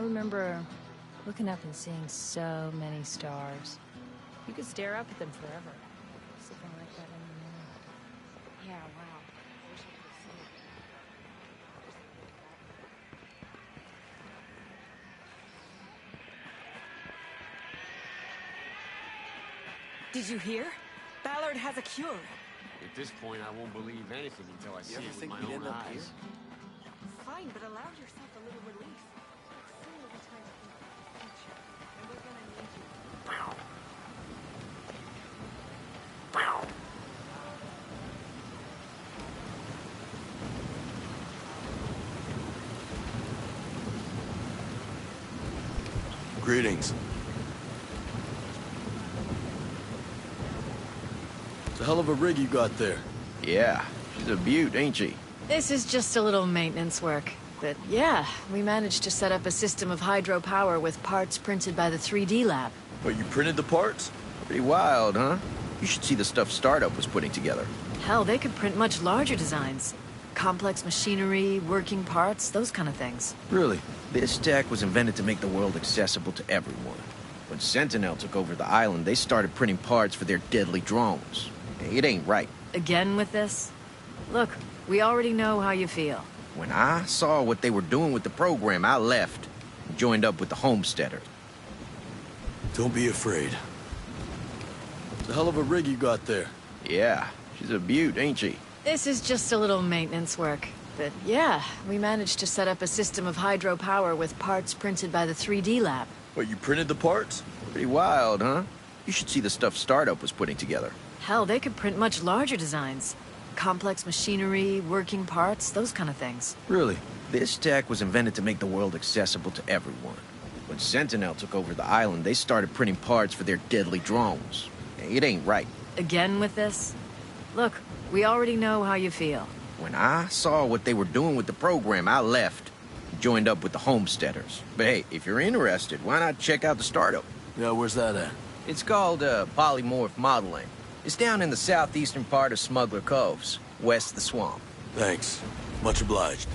remember looking up and seeing so many stars. You could stare up at them forever. Something like that in the moon. Yeah, wow. I wish I could have seen it. Did you hear? Ballard has a cure. At this point, I won't believe anything until I see it with my own eyes. Fine, but allow yourself a little relief. Soon will be time to think about the future, and we're gonna need you. Greetings. It's a hell of a rig you got there. Yeah, she's a beaut, ain't she? This is just a little maintenance work. But yeah, we managed to set up a system of hydropower with parts printed by the 3D lab. But you printed the parts? Pretty wild, huh? You should see the stuff Startup was putting together. Hell, they could print much larger designs. Complex machinery, working parts, those kind of things. Really? This tech was invented to make the world accessible to everyone. When Sentinel took over the island, they started printing parts for their deadly drones. It ain't right. Again with this? Look, we already know how you feel. When I saw what they were doing with the program, I left and joined up with the Homesteaders. Don't be afraid. It's a hell of a rig you got there. Yeah, she's a beaut, ain't she? This is just a little maintenance work. But yeah, we managed to set up a system of hydropower with parts printed by the 3D lab. But you printed the parts? Pretty wild, huh? You should see the stuff Startup was putting together. Hell, they could print much larger designs. Complex machinery, working parts, those kind of things. Really? This tech was invented to make the world accessible to everyone. When Sentinel took over the island, they started printing parts for their deadly drones. It ain't right. Again with this? Look, we already know how you feel. When I saw what they were doing with the program, I left and joined up with the Homesteaders. But hey, if you're interested, why not check out the Startup? Yeah, where's that at? It's called polymorph modeling. It's down in the southeastern part of Smuggler Coves, west of the swamp. Thanks. Much obliged.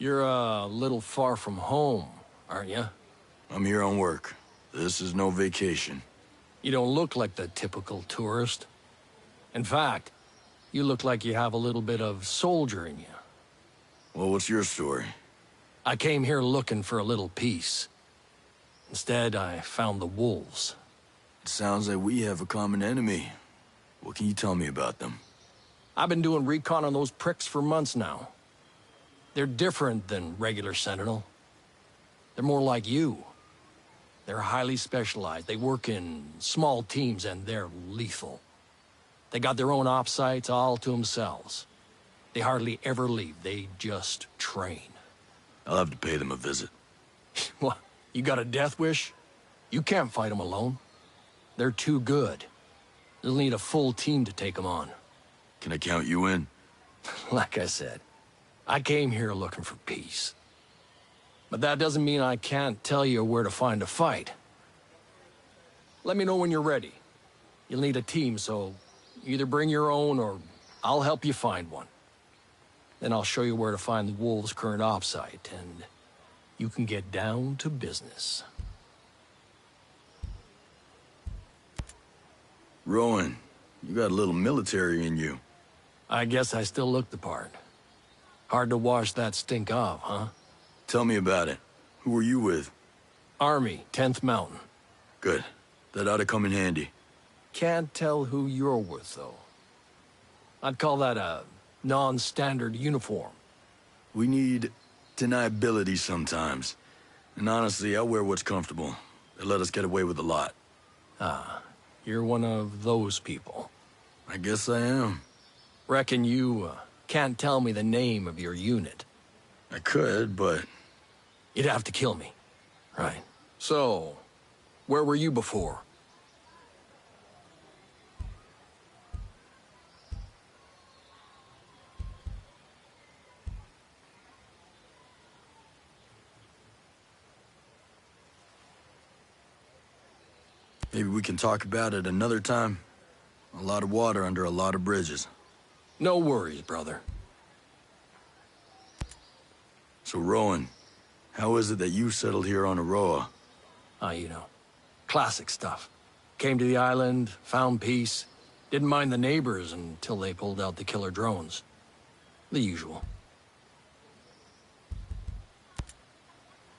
You're a little far from home, aren't you? I'm here on work. This is no vacation. You don't look like the typical tourist. In fact, you look like you have a little bit of soldier in you. Well, what's your story? I came here looking for a little peace. Instead, I found the wolves. It sounds like we have a common enemy. What can you tell me about them? I've been doing recon on those pricks for months now. They're different than regular Sentinel. They're more like you. They're highly specialized. They work in small teams and they're lethal. They got their own op sites all to themselves. They hardly ever leave. They just train. I'll have to pay them a visit. What? You got a death wish? You can't fight them alone. They're too good. You'll need a full team to take them on. Can I count you in? Like I said, I came here looking for peace. But that doesn't mean I can't tell you where to find a fight. Let me know when you're ready. You'll need a team, so either bring your own or I'll help you find one. Then I'll show you where to find the Wolves' current op site, and you can get down to business. Rowan, you got a little military in you. I guess I still look the part. Hard to wash that stink off, huh? Tell me about it. Who were you with? Army, 10th Mountain. Good. That ought to come in handy. Can't tell who you're with, though. I'd call that a non-standard uniform. We need deniability sometimes. And honestly, I wear what's comfortable. They let us get away with a lot. Ah, you're one of those people. I guess I am. Reckon you can't tell me the name of your unit. I could, but... You'd have to kill me. Right. So, where were you before? Maybe we can talk about it another time. A lot of water under a lot of bridges. No worries, brother. So, Rowan, how is it that you settled here on Aroa? You know, classic stuff. Came to the island, found peace, didn't mind the neighbors until they pulled out the killer drones. The usual.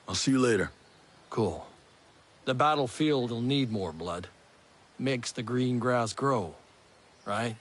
I'll see you later. Cool. The battlefield'll need more blood. Makes the green grass grow, right?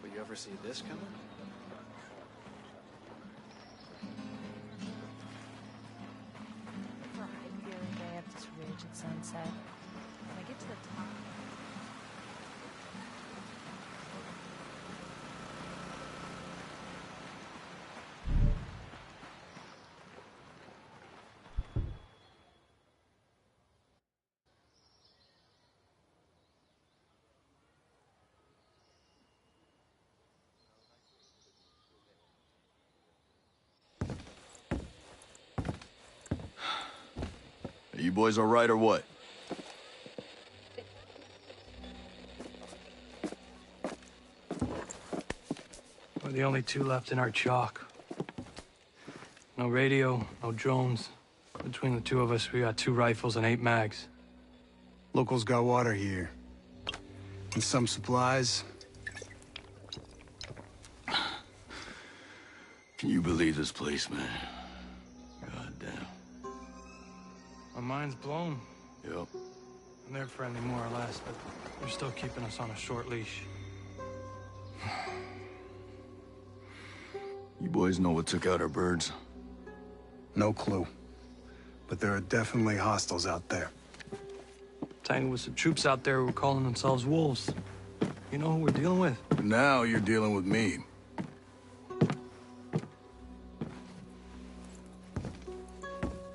Will you ever see this coming? For a hike the other day up this ridge at sunset. When I get to the top... Are you boys all right or what? We're the only two left in our chalk. No radio, no drones. Between the two of us, we got 2 rifles and 8 mags. Locals got water here. And some supplies. Can you believe this place, man? mind's blown. Yep. And they're friendly more or less, but they're still keeping us on a short leash. You boys know what took out our birds? No clue. But there are definitely hostiles out there. Tangled with some troops out there who were calling themselves wolves. You know who we're dealing with? Now you're dealing with me.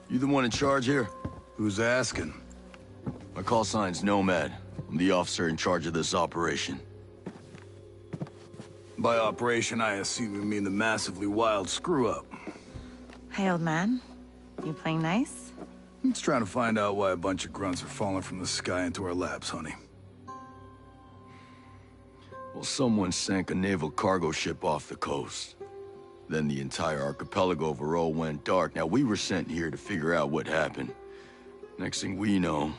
You the one in charge here? Who's asking? My call sign's Nomad. I'm the officer in charge of this operation. By operation, I assume you mean the massively wild screw-up. Hey, old man. You playing nice? I'm just trying to find out why a bunch of grunts are falling from the sky into our laps, honey. Well, someone sank a naval cargo ship off the coast. Then the entire archipelago of Aro went dark. Now, we were sent here to figure out what happened. Next thing we know,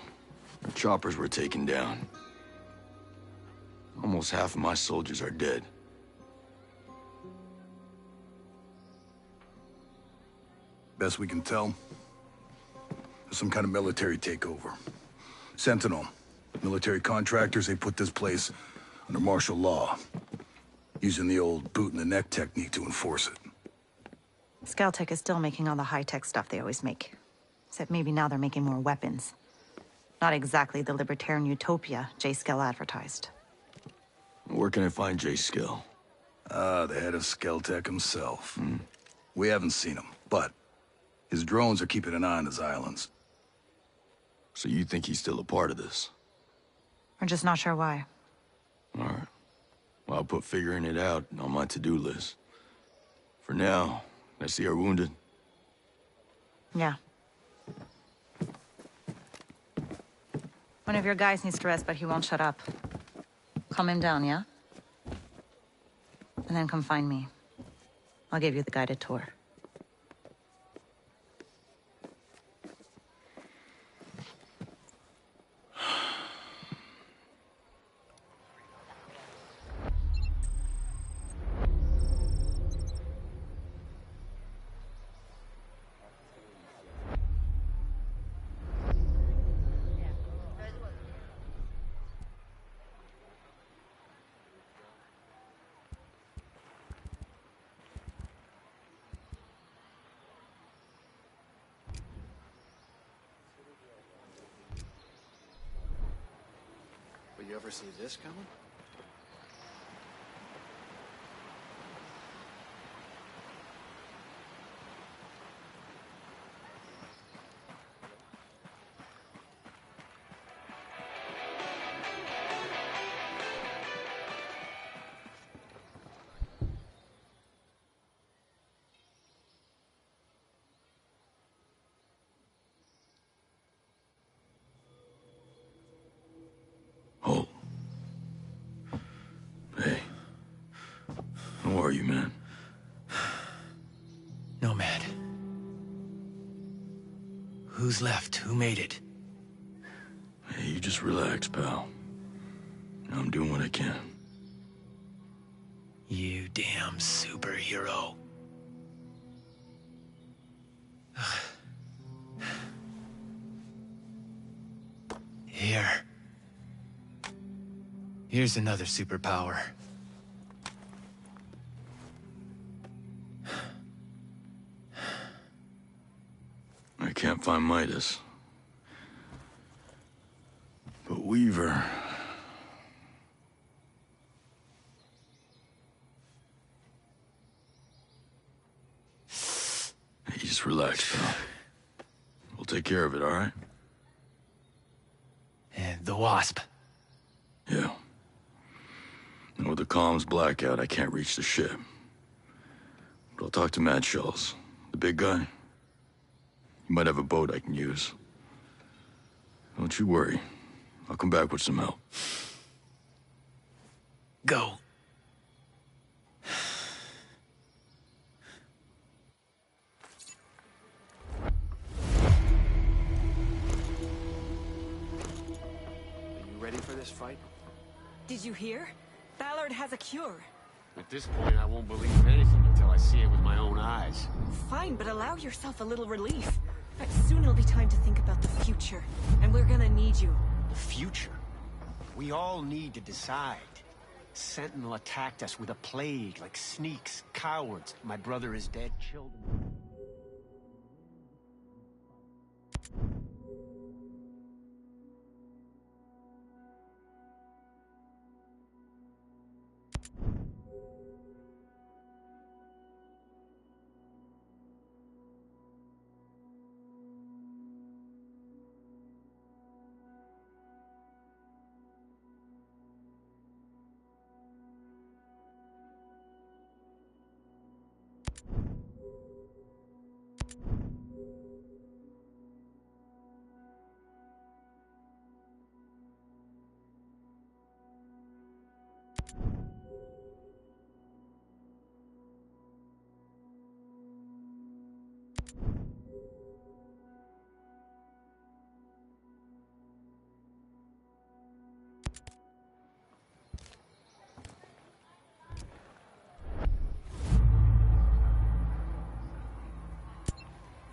our choppers were taken down. Almost half of my soldiers are dead. Best we can tell, there's some kind of military takeover. Sentinel, military contractors, they put this place under martial law, using the old boot-in-the-neck technique to enforce it. Scaltech is still making all the high-tech stuff they always make. Except maybe now they're making more weapons. Not exactly the libertarian utopia J. Skell advertised. Where can I find J. Skell? The head of Scaltech himself. We haven't seen him, but his drones are keeping an eye on his islands. So you think he's still a part of this? We're just not sure why. All right. Well, I'll put figuring it out on my to-do list. For now, I see our wounded. Yeah. One of your guys needs to rest, but he won't shut up. Calm him down, yeah? And then come find me. I'll give you the guided tour. But you ever see this coming? Oh. Hey. How are you, man? Nomad. Who's left? Who made it? Hey, you just relax, pal. I'm doing what I can. You damn superhero. Here. Here's another superpower. I can't find Midas. But Weaver... Hey, just relax, pal. We'll take care of it, all right? And the Wasp. Yeah. And with the comms blackout, I can't reach the ship. But I'll talk to Matt Schultz, the big guy. He might have a boat I can use. Don't you worry. I'll come back with some help. Go. Are you ready for this fight? Did you hear? Ballard has a cure. At this point, I won't believe anything until until I see it with my own eyes. Fine, but allow yourself a little relief. Soon it'll be time to think about the future, and we're gonna need you. The future? We all need to decide. Sentinel attacked us with a plague, like sneaks, cowards. My brother is dead, children.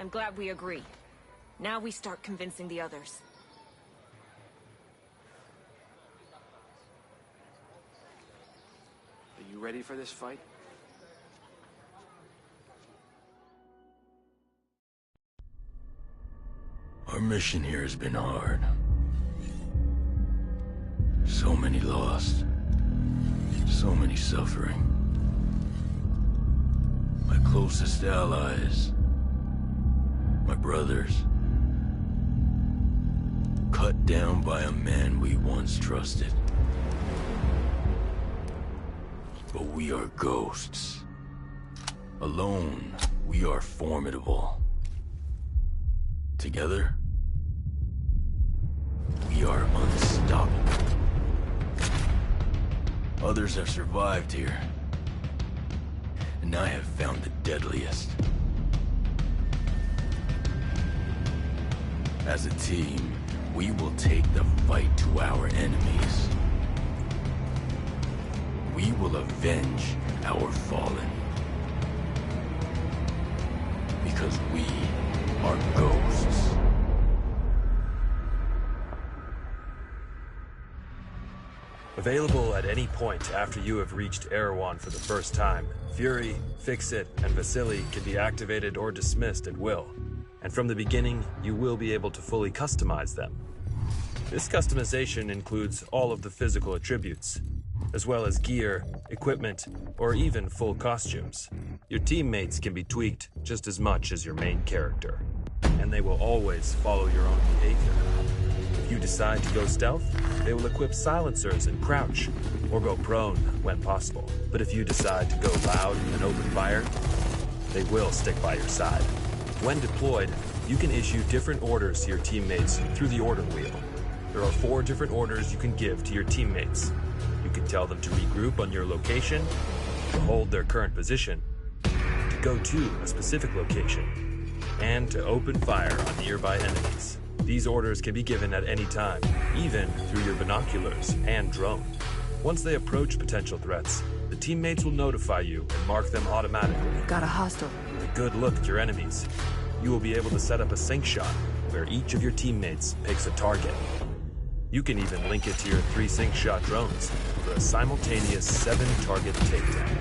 I'm glad we agree. Now we start convincing the others. Are you ready for this fight? Our mission here has been hard. So many lost. So many suffering. My closest allies. My brothers. Cut down by a man we once trusted. But we are ghosts. Alone, we are formidable. Together, we are unstoppable. Others have survived here, and I have found the deadliest. As a team, we will take the fight to our enemies. We will avenge our fallen. Because we are ghosts. Available at any point after you have reached Erewhon for the first time, Fury, Fix-It, and Vasily can be activated or dismissed at will. And from the beginning, you will be able to fully customize them. This customization includes all of the physical attributes, as well as gear, equipment, or even full costumes. Your teammates can be tweaked just as much as your main character, and they will always follow your own behavior. If you decide to go stealth, they will equip silencers and crouch, or go prone when possible. But if you decide to go loud and open fire, they will stick by your side. When deployed, you can issue different orders to your teammates through the order wheel. There are 4 different orders you can give to your teammates. You can tell them to regroup on your location, to hold their current position, to go to a specific location, and to open fire on nearby enemies. These orders can be given at any time, even through your binoculars and drone. Once they approach potential threats, the teammates will notify you and mark them automatically. Got a hostile. With a good look at your enemies, you will be able to set up a sync shot where each of your teammates picks a target. You can even link it to your 3 sync shot drones for a simultaneous 7-target takedown.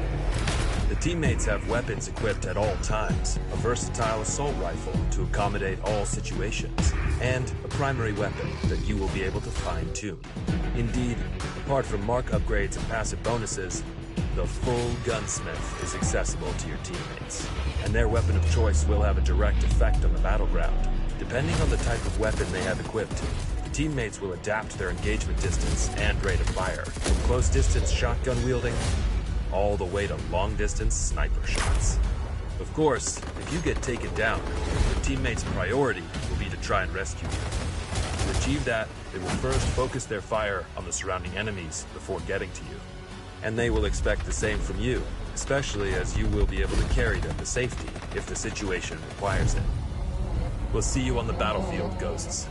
The teammates have weapons equipped at all times, a versatile assault rifle to accommodate all situations, and a primary weapon that you will be able to fine-tune. Indeed, apart from mark upgrades and passive bonuses, the full gunsmith is accessible to your teammates, and their weapon of choice will have a direct effect on the battleground. Depending on the type of weapon they have equipped, the teammates will adapt their engagement distance and rate of fire, from close-distance shotgun wielding all the way to long-distance sniper shots. Of course, if you get taken down, the teammates' priority will be to try and rescue you. To achieve that, they will first focus their fire on the surrounding enemies before getting to you. And they will expect the same from you, especially as you will be able to carry them to safety if the situation requires it. We'll see you on the battlefield, Ghosts.